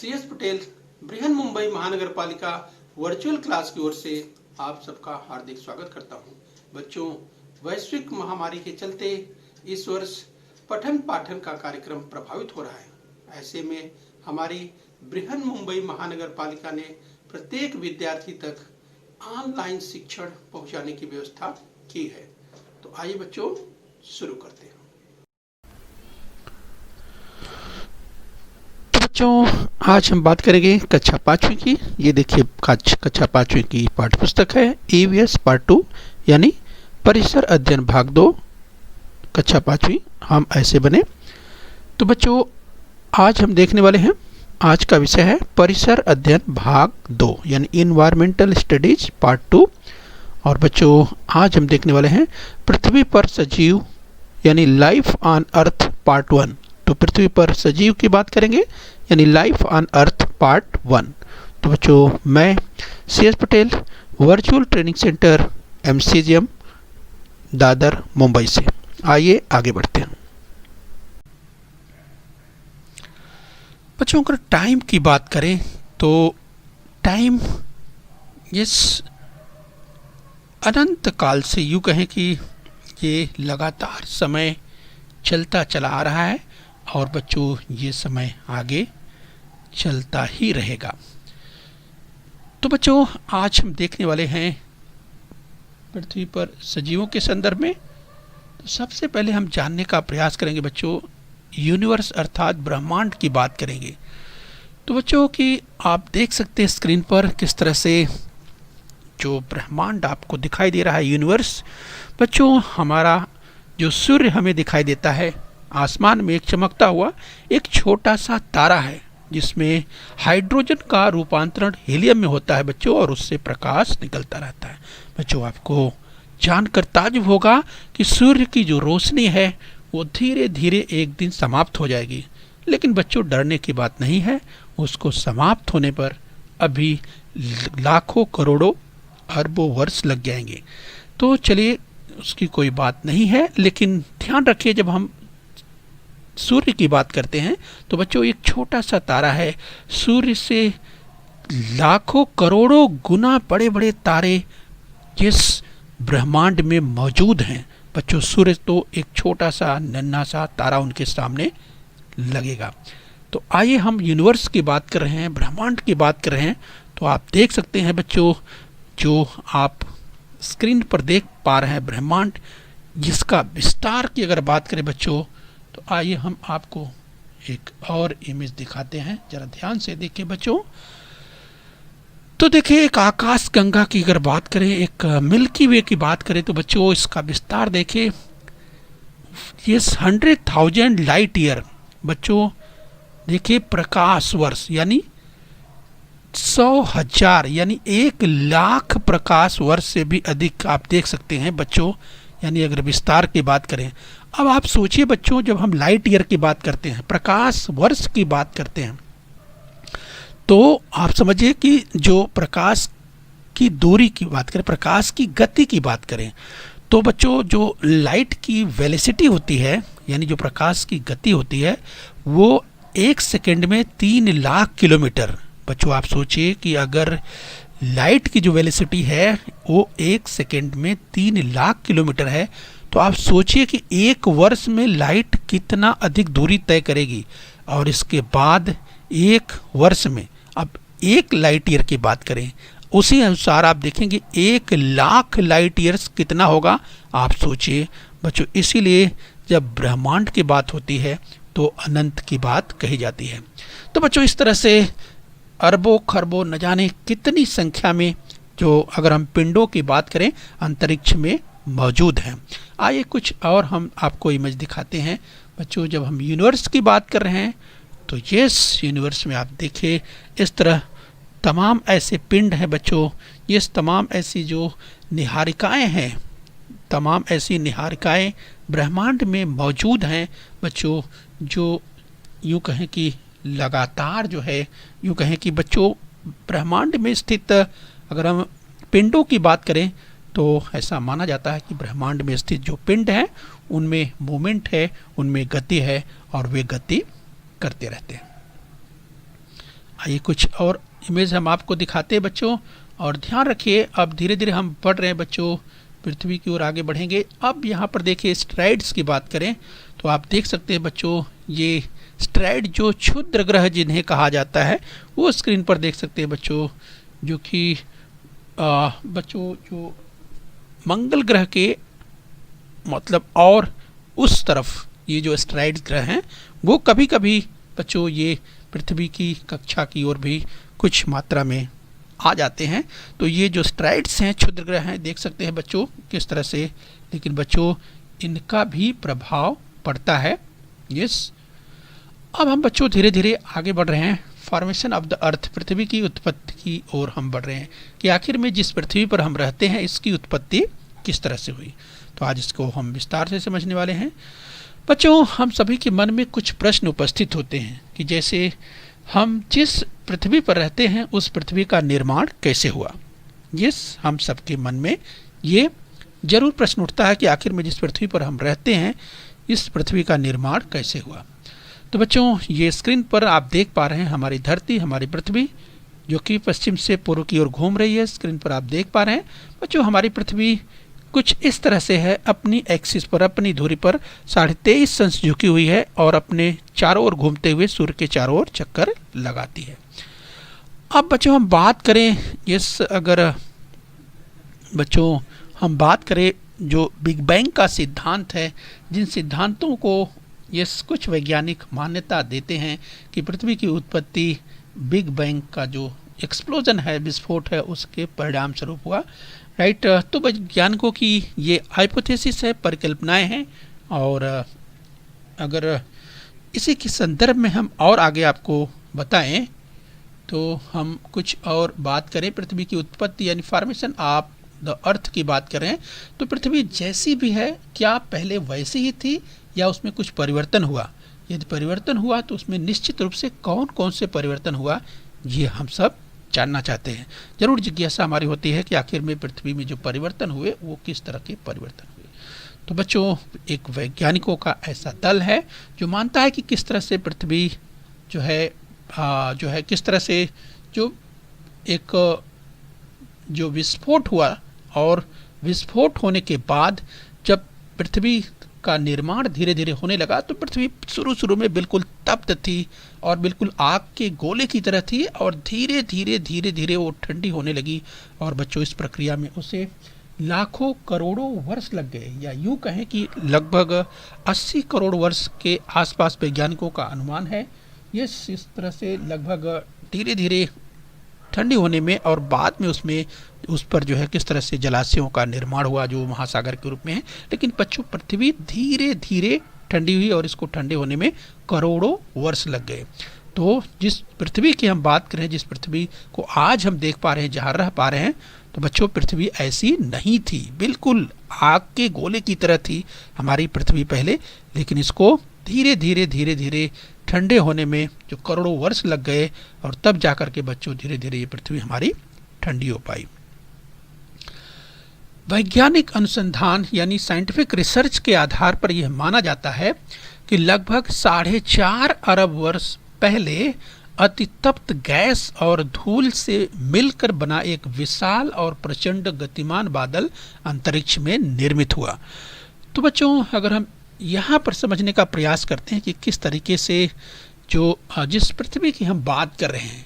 CS Patel Brihan Mumbai महानगर पालिका virtual class की ओर से आप सबका हार्दिक स्वागत करता हूं। बच्चों, वैश्विक महामारी के चलते इस वर्ष पठन पाठन का कार्यक्रम प्रभावित हो रहा है। ऐसे में हमारी बृहन मुंबई महानगर पालिका ने प्रत्येक विद्यार्थी तक ऑनलाइन शिक्षण पहुंचाने की व्यवस्था की है। तो आइए बच्चों शुरू करते हैं। बच्चों, आज हम बात करेंगे कक्षा 5वीं की। ये देखिए कक्षा 5वीं की पाठ्य पुस्तक है EVS पार्ट 2 यानी परिसर अध्ययन भाग 2, कक्षा 5वीं हम ऐसे बने। तो बच्चों, आज हम देखने वाले हैं, आज का विषय है परिसर अध्ययन भाग 2 यानी इन्वायरमेंटल स्टडीज पार्ट 2। और बच्चों, आज हम देखने वाले हैं पृथ्वी पर सजीव यानी लाइफ ऑन अर्थ पार्ट 1। तो पृथ्वी पर सजीव की बात करेंगे यानी लाइफ ऑन अर्थ पार्ट 1। तो बच्चों, मैं CS Patel virtual training centre MCGM Dadar Mumbai से। आइए आगे बढ़ते हैं। बच्चों, अगर टाइम की बात करें तो टाइम इस अनंत काल से यूँ कहें कि ये लगातार समय चलता चला आ रहा है और बच्चों ये समय आगे चलता ही रहेगा। तो बच्चों, आज हम देखने वाले हैं पृथ्वी पर सजीवों के संदर्भ में। तो सबसे पहले हम जानने का प्रयास करेंगे बच्चों, यूनिवर्स अर्थात ब्रह्मांड की बात करेंगे। तो बच्चों कि आप देख सकते हैं स्क्रीन पर किस तरह से जो ब्रह्मांड आपको दिखाई दे रहा है, यूनिवर्स। बच्चों, हमारा जो सूर्य हमें दिखाई देता है, आसमान में एक चमकता हुआ एक छोटा सा तारा है जिसमें हाइड्रोजन का रूपांतरण हीलियम में होता है बच्चों, और उससे प्रकाश निकलता रहता है। बच्चों, आपको जानकर ताज्जुब होगा कि सूर्य की जो रोशनी है वो धीरे धीरे एक दिन समाप्त हो जाएगी। लेकिन बच्चों, डरने की बात नहीं है, उसको समाप्त होने पर अभी लाखों करोड़ों अरबों वर्ष लग जाएंगे। तो चलिए, उसकी कोई बात नहीं है, लेकिन ध्यान रखिए जब हम सूर्य की बात करते हैं तो बच्चों एक छोटा सा तारा है। सूर्य से लाखों करोड़ों गुना बड़े बड़े तारे जिस ब्रह्मांड में मौजूद हैं बच्चों, सूर्य तो एक छोटा सा नन्हा सा तारा उनके सामने लगेगा। तो आइए हम यूनिवर्स की बात कर रहे हैं, ब्रह्मांड की बात कर रहे हैं। तो आप देख सकते हैं बच्चों, जो आप स्क्रीन पर देख पा रहे हैं ब्रह्मांड, जिसका विस्तार की अगर बात करें बच्चों, तो आइए हम आपको एक और इमेज दिखाते हैं। जरा ध्यान से देखिए बच्चों। तो देखिए, एक आकाश गंगा की अगर बात करें, एक मिल्की वे की बात करें, तो बच्चों इसका विस्तार देखिए। ये 100,000 लाइट ईयर बच्चों, देखिए प्रकाश वर्ष यानी 100,000 यानी 1,00,000 प्रकाश वर्ष से भी अधिक आप देख सकते हैं बच्चों, यानी अगर विस्तार की बात करें। अब आप सोचिए बच्चों, जब हम लाइट ईयर की बात करते हैं, प्रकाश वर्ष की बात करते हैं, तो आप समझिए कि जो प्रकाश की दूरी की बात करें, प्रकाश की गति की बात करें, तो बच्चों जो लाइट की वेलोसिटी होती है यानी जो प्रकाश की गति होती है वो 1 सेकेंड में 3,00,000 किलोमीटर। बच्चों आप सोचिए कि अगर लाइट की जो वेलोसिटी है वो 1 सेकेंड में 3,00,000 किलोमीटर है, तो आप सोचिए कि एक वर्ष में लाइट कितना अधिक दूरी तय करेगी। और इसके बाद एक वर्ष में अब 1 लाइट ईयर की बात करें, उसी अनुसार आप देखेंगे 1,00,000 लाइट ईयर्स कितना होगा, आप सोचिए बच्चों। इसीलिए जब ब्रह्मांड की बात होती है तो अनंत की बात कही जाती है। तो बच्चों, इस तरह से अरबों खरबों न जाने कितनी संख्या में जो अगर हम पिंडों की बात करें अंतरिक्ष में मौजूद हैं। आइए कुछ और हम आपको इमेज दिखाते हैं बच्चों। जब हम यूनिवर्स की बात कर रहे हैं तो इस यूनिवर्स में आप देखिए इस तरह तमाम ऐसे पिंड हैं बच्चों, ये तमाम ऐसी जो निहारिकाएं हैं, तमाम ऐसी निहारिकाएं ब्रह्मांड में मौजूद हैं बच्चों, जो यूँ कहें कि लगातार जो है, यूँ कहें कि बच्चों ब्रह्मांड में स्थित अगर हम पिंडों की बात करें तो ऐसा माना जाता है कि ब्रह्मांड में स्थित जो पिंड हैं उनमें मूवमेंट है, उनमें गति है और वे गति करते रहते हैं। आइए कुछ और इमेज हम आपको दिखाते हैं बच्चों, और ध्यान रखिए अब धीरे धीरे हम बढ़ रहे हैं बच्चों, पृथ्वी की ओर आगे बढ़ेंगे। अब यहाँ पर देखिए स्टेरॉइड्स की बात करें तो आप देख सकते हैं बच्चों, ये स्टेरॉइड जो क्षुद्र ग्रह जिन्हें कहा जाता है वो स्क्रीन पर देख सकते हैं बच्चों, जो कि बच्चों जो मंगल ग्रह के मतलब और उस तरफ ये जो एस्टेरॉइड ग्रह हैं वो कभी कभी बच्चों ये पृथ्वी की कक्षा की ओर भी कुछ मात्रा में आ जाते हैं। तो ये जो एस्टेरॉइड्स हैं, क्षुद्र ग्रह हैं, देख सकते हैं बच्चों किस तरह से, लेकिन बच्चों इनका भी प्रभाव पड़ता है। यस, अब हम बच्चों धीरे धीरे आगे बढ़ रहे हैं। फॉर्मेशन ऑफ द अर्थ, पृथ्वी की उत्पत्ति की ओर हम बढ़ रहे हैं कि आखिर में जिस पृथ्वी पर हम रहते हैं इसकी उत्पत्ति किस तरह से हुई। तो आज इसको हम विस्तार से समझने वाले हैं बच्चों। हम सभी के मन में कुछ प्रश्न उपस्थित होते हैं कि जैसे हम जिस पृथ्वी पर रहते हैं उस पृथ्वी का निर्माण कैसे हुआ। यस, हम सबके मन में ये जरूर प्रश्न उठता है कि आखिर में जिस पृथ्वी पर हम रहते हैं इस पृथ्वी का निर्माण कैसे हुआ। तो बच्चों ये स्क्रीन पर आप देख पा रहे हैं हमारी धरती, हमारी पृथ्वी जो कि पश्चिम से पूर्व की ओर घूम रही है। स्क्रीन पर आप देख पा रहे हैं बच्चों हमारी पृथ्वी कुछ इस तरह से है, अपनी एक्सिस पर, अपनी धुरी पर 23.5 अंश झुकी हुई है और अपने चारों ओर घूमते हुए सूर्य के चारों ओर चक्कर लगाती है। अब बच्चों हम बात करें, यस अगर बच्चों हम बात करें जो बिग बैंग का सिद्धांत है, जिन सिद्धांतों को यस कुछ वैज्ञानिक मान्यता देते हैं कि पृथ्वी की उत्पत्ति बिग बैंग का जो एक्सप्लोजन है, विस्फोट है, उसके परिणाम स्वरूप हुआ। राइट, तो वैज्ञानिकों की ये हाइपोथेसिस है, परिकल्पनाएं हैं। और अगर इसी के संदर्भ में हम और आगे आपको बताएं तो हम कुछ और बात करें पृथ्वी की उत्पत्ति यानी फॉर्मेशन ऑफ द अर्थ की बात करें तो पृथ्वी जैसी भी है क्या पहले वैसी ही थी या उसमें कुछ परिवर्तन हुआ। यदि परिवर्तन हुआ तो उसमें निश्चित रूप से कौन कौन से परिवर्तन हुआ ये हम सब जानना चाहते हैं। जरूर जिज्ञासा हमारी होती है कि आखिर में पृथ्वी में जो परिवर्तन हुए वो किस तरह के परिवर्तन हुए। तो बच्चों एक वैज्ञानिकों का ऐसा दल है जो मानता है कि किस तरह से पृथ्वी जो है किस तरह से जो एक जो विस्फोट हुआ और विस्फोट होने के बाद जब पृथ्वी का निर्माण धीरे धीरे होने लगा तो पृथ्वी शुरू में बिल्कुल तप्त थी और बिल्कुल आग के गोले की तरह थी और धीरे धीरे वो ठंडी होने लगी। और बच्चों इस प्रक्रिया में उसे लाखों करोड़ों वर्ष लग गए, या यूँ कहें कि लगभग 80 करोड़ वर्ष के आसपास वैज्ञानिकों का अनुमान है। ये इस तरह से लगभग धीरे धीरे ठंडी होने में और बाद में उस पर जो है किस तरह से जलाशयों का निर्माण हुआ जो महासागर के रूप में है। लेकिन बच्चों पृथ्वी धीरे धीरे ठंडी हुई और इसको ठंडे होने में करोड़ों वर्ष लग गए। तो जिस पृथ्वी की हम बात करें, जिस पृथ्वी को आज हम देख पा रहे हैं, जहाँ रह पा रहे हैं, तो बच्चों पृथ्वी ऐसी नहीं थी, बिल्कुल आग के गोले की तरह थी हमारी पृथ्वी पहले। लेकिन इसको धीरे धीरे ठंडे होने में जो करोड़ों वर्ष लग गए और तब जाकर के बच्चों धीरे धीरे ये पृथ्वी हमारी ठंडी हो पाई। वैज्ञानिक अनुसंधान यानी साइंटिफिक रिसर्च के आधार पर यह माना जाता है कि लगभग 4.5 अरब वर्ष पहले अतितप्त गैस और धूल से मिलकर बना एक विशाल और प्रचंड गतिमान बादल अंतरिक्ष में निर्मित हुआ। तो बच्चों अगर हम यहाँ पर समझने का प्रयास करते हैं कि किस तरीके से जो जिस पृथ्वी की हम बात कर रहे हैं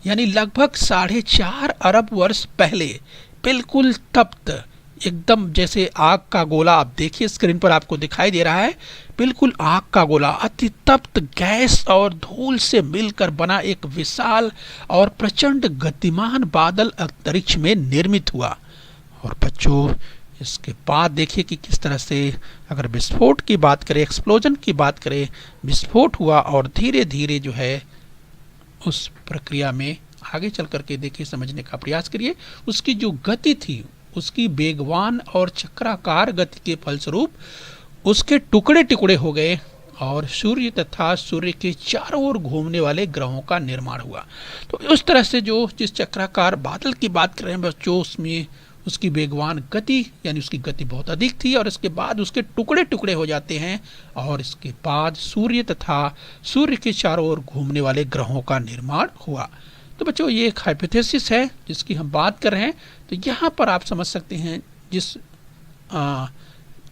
यानी लगभग 4.5 अरब वर्ष पहले बिल्कुल तप्त एकदम जैसे आग का गोला, आप देखिए स्क्रीन पर आपको दिखाई दे रहा है, बिल्कुल आग का गोला अति तप्त गैस और धूल से मिलकर बना एक विशाल और प्रचंड गतिमान बादल अंतरिक्ष में निर्मित हुआ। और बच्चों इसके बाद देखिए कि किस तरह से अगर विस्फोट की बात करें, एक्सप्लोजन की बात करें, विस्फोट हुआ और धीरे धीरे जो है उस प्रक्रिया में आगे चल करके देखिए, समझने का प्रयास करिए। उसकी जो गति थी, उसकी वेगवान और चक्राकार गति के फलस्वरूप उसके टुकड़े टुकड़े हो गए और सूर्य तथा सूर्य के चारों ओर घूमने वाले ग्रहों का निर्माण हुआ। तो उस तरह से जो जिस चक्राकार बादल की बात कर रहे हैं बच्चों, उसमें उसकी वेगवान गति यानी उसकी गति बहुत अधिक थी और इसके बाद उसके टुकड़े टुकड़े हो जाते हैं और इसके बाद सूर्य तथा सूर्य के चारों ओर घूमने वाले ग्रहों का निर्माण हुआ। तो बच्चों ये एक हाइपोथेसिस है जिसकी हम बात कर रहे हैं। तो यहाँ पर आप समझ सकते हैं जिस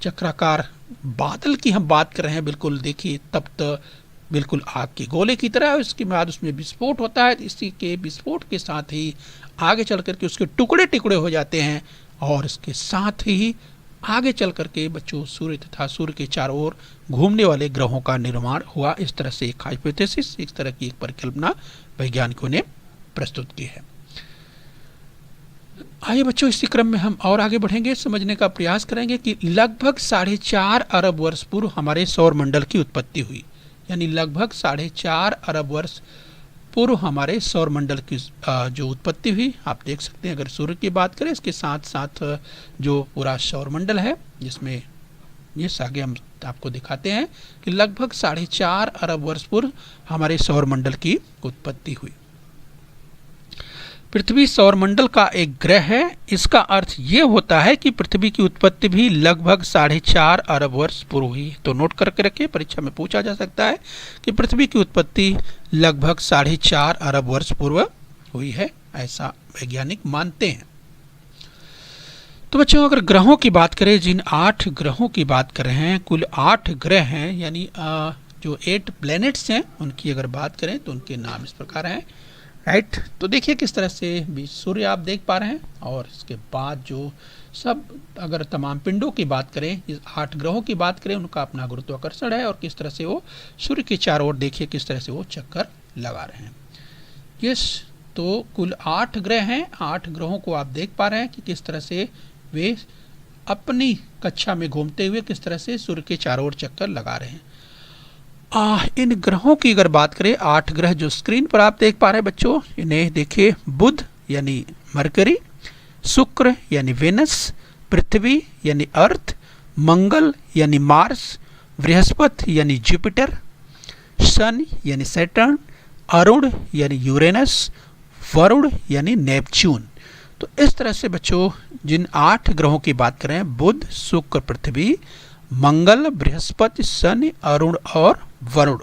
चक्राकार बादल की हम बात कर रहे हैं, बिल्कुल देखिए तप्त बिल्कुल आग के गोले की तरह, उसके बाद उसमें विस्फोट होता है। इसी के विस्फोट के साथ ही आगे चल करके उसके टुकड़े टुकड़े हो जाते हैं और इसके साथ ही आगे चल करके बच्चों सूर्य तथा सूर्य के चारों ओर घूमने वाले ग्रहों का निर्माण हुआ। इस तरह से एक हाइपोथेसिस, इस तरह की एक परिकल्पना वैज्ञानिकों ने प्रस्तुत की है। आइए बच्चों इसी क्रम में हम और आगे बढ़ेंगे, समझने का प्रयास करेंगे कि लगभग 4.5 अरब वर्ष पूर्व हमारे सौर मंडल की उत्पत्ति हुई। यानी लगभग 4.5 अरब वर्ष पूर्व हमारे सौर मंडल की जो उत्पत्ति हुई। आप देख सकते हैं अगर सूर्य की बात करें, इसके साथ साथ जो पूरा सौर मंडल है जिसमें ये आगे हम आपको दिखाते हैं कि लगभग 4.5 अरब वर्ष पूर्व हमारे सौर मंडल की उत्पत्ति हुई। पृथ्वी सौर मंडल का एक ग्रह है। इसका अर्थ ये होता है कि पृथ्वी की उत्पत्ति भी लगभग 4.5 अरब वर्ष पूर्व हुई। तो नोट करके रखिए, परीक्षा में पूछा जा सकता है कि पृथ्वी की उत्पत्ति लगभग 4.5 अरब वर्ष पूर्व हुई है, ऐसा वैज्ञानिक मानते हैं। तो बच्चों अगर ग्रहों की बात करें, जिन 8 ग्रहों की बात कर रहे हैं, कुल 8 ग्रह हैं, यानी जो 8 प्लैनेट्स हैं उनकी अगर बात करें तो उनके नाम इस प्रकार हैं, राइट। तो देखिए किस तरह से भी सूर्य आप देख पा रहे हैं और इसके बाद जो सब अगर तमाम पिंडों की बात करें, इस 8 ग्रहों की बात करें, उनका अपना गुरुत्वाकर्षण है और किस तरह से वो सूर्य के चारों ओर देखिए किस तरह से वो चक्कर लगा रहे हैं। यस, तो कुल 8 ग्रह हैं। 8 ग्रहों को आप देख पा रहे हैं कि किस तरह से वे अपनी कक्षा में घूमते हुए किस तरह से सूर्य के चारों ओर चक्कर लगा रहे हैं। इन ग्रहों की अगर बात करें, 8 ग्रह जो स्क्रीन पर आप देख पा रहे हैं बच्चों, इन्हें देखिए बुध यानी मरकरी, शुक्र यानी वेनस, पृथ्वी यानी अर्थ, मंगल यानी मार्स, बृहस्पति यानी जुपिटर, सन यानी सैटर्न, अरुण यानी यूरेनस, वरुण यानी नेपच्यून। तो इस तरह से बच्चों जिन 8 ग्रहों की बात करें, बुध, शुक्र, पृथ्वी, मंगल, बृहस्पति, शनि, अरुण और वरुण,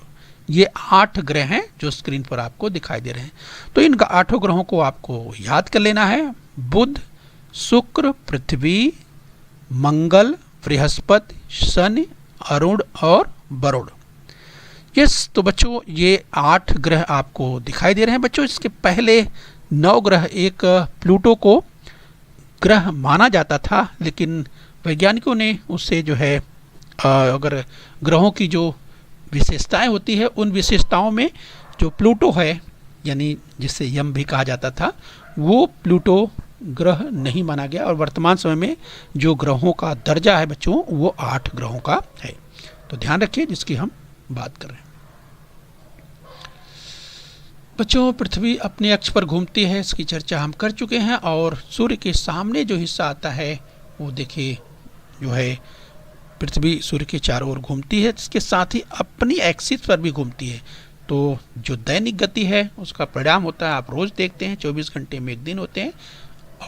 ये 8 ग्रह हैं जो स्क्रीन पर आपको दिखाई दे रहे हैं। तो इन 8 ग्रहों को आपको याद कर लेना है, बुध, शुक्र, पृथ्वी, मंगल, बृहस्पति, शनि, अरुण और वरुण। यस, तो बच्चों ये 8 ग्रह आपको दिखाई दे रहे हैं। बच्चों इसके पहले 9 ग्रह, एक प्लूटो को ग्रह माना जाता था, लेकिन वैज्ञानिकों ने उससे जो है अगर ग्रहों की जो विशेषताएं होती है, उन विशेषताओं में जो प्लूटो है, यानी जिसे यम भी कहा जाता था, वो प्लूटो ग्रह नहीं माना गया और वर्तमान समय में जो ग्रहों का दर्जा है बच्चों वो 8 ग्रहों का है। तो ध्यान रखिए जिसकी हम बात कर रहे हैं। बच्चों पृथ्वी अपने अक्ष पर घूमती है, इसकी चर्चा हम कर चुके हैं। और सूर्य के सामने जो हिस्सा आता है वो देखिए जो है पृथ्वी सूर्य के चारों ओर घूमती है, इसके साथ ही अपनी एक्सिस पर भी घूमती है। तो जो दैनिक गति है उसका परिणाम होता है, आप रोज़ देखते हैं 24 घंटे में एक दिन होते हैं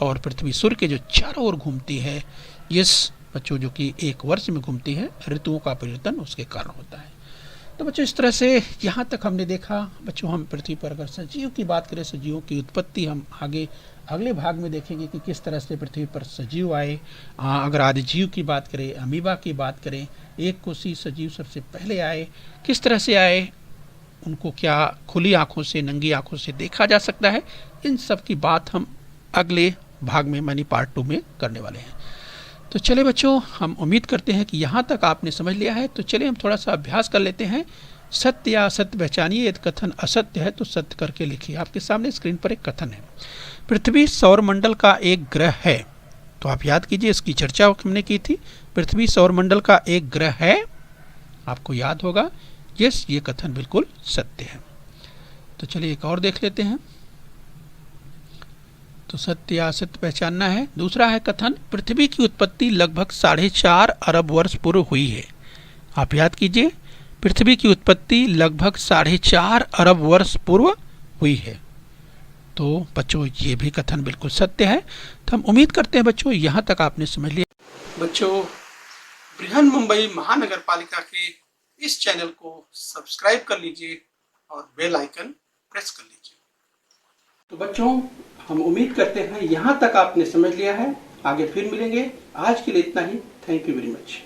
और पृथ्वी सूर्य के जो चारों ओर घूमती है, यस बच्चों जो कि एक वर्ष में घूमती है, ऋतुओं का परिवर्तन उसके कारण होता है। तो बच्चों इस तरह से यहाँ तक हमने देखा। बच्चों हम पृथ्वी पर अगर सजीव की बात करें, सजीवों की उत्पत्ति हम आगे अगले भाग में देखेंगे कि किस तरह से पृथ्वी पर सजीव आए। अगर आदि जीव की बात करें, अमीबा की बात करें, एक कोषीय सजीव सबसे पहले आए, किस तरह से आए, उनको क्या खुली आंखों से, नंगी आंखों से देखा जा सकता है, इन सब की बात हम अगले भाग में यानी पार्ट 2 में करने वाले हैं। तो चले बच्चों, हम उम्मीद करते हैं कि यहाँ तक आपने समझ लिया है। तो चलिए हम थोड़ा सा अभ्यास कर लेते हैं। सत्य या असत्य पहचानिए, यदि कथन असत्य है तो सत्य करके लिखिए। आपके सामने स्क्रीन पर एक कथन है, पृथ्वी सौरमंडल का एक ग्रह है। तो आप याद कीजिए, इसकी चर्चा हमने की थी। पृथ्वी सौरमंडल का एक ग्रह है, आपको याद होगा। यस, ये कथन बिल्कुल सत्य है। तो चलिए एक और देख लेते हैं। तो सत्य या असत्य पहचानना है। दूसरा है कथन, पृथ्वी की उत्पत्ति लगभग 4.5 अरब वर्ष पूर्व हुई है। आप याद कीजिए, पृथ्वी की उत्पत्ति लगभग 4.5 अरब वर्ष पूर्व हुई है। तो बच्चों ये भी कथन बिल्कुल सत्य है। तो हम उम्मीद करते हैं बच्चों यहाँ तक आपने समझ लिया। बच्चों बृहन मुंबई महानगर पालिका के इस चैनल को सब्सक्राइब कर लीजिए और बेल आइकन प्रेस कर लीजिए। तो बच्चों हम उम्मीद करते हैं यहाँ तक आपने समझ लिया है। आगे फिर मिलेंगे। आज के लिए इतना ही। Thank you very much.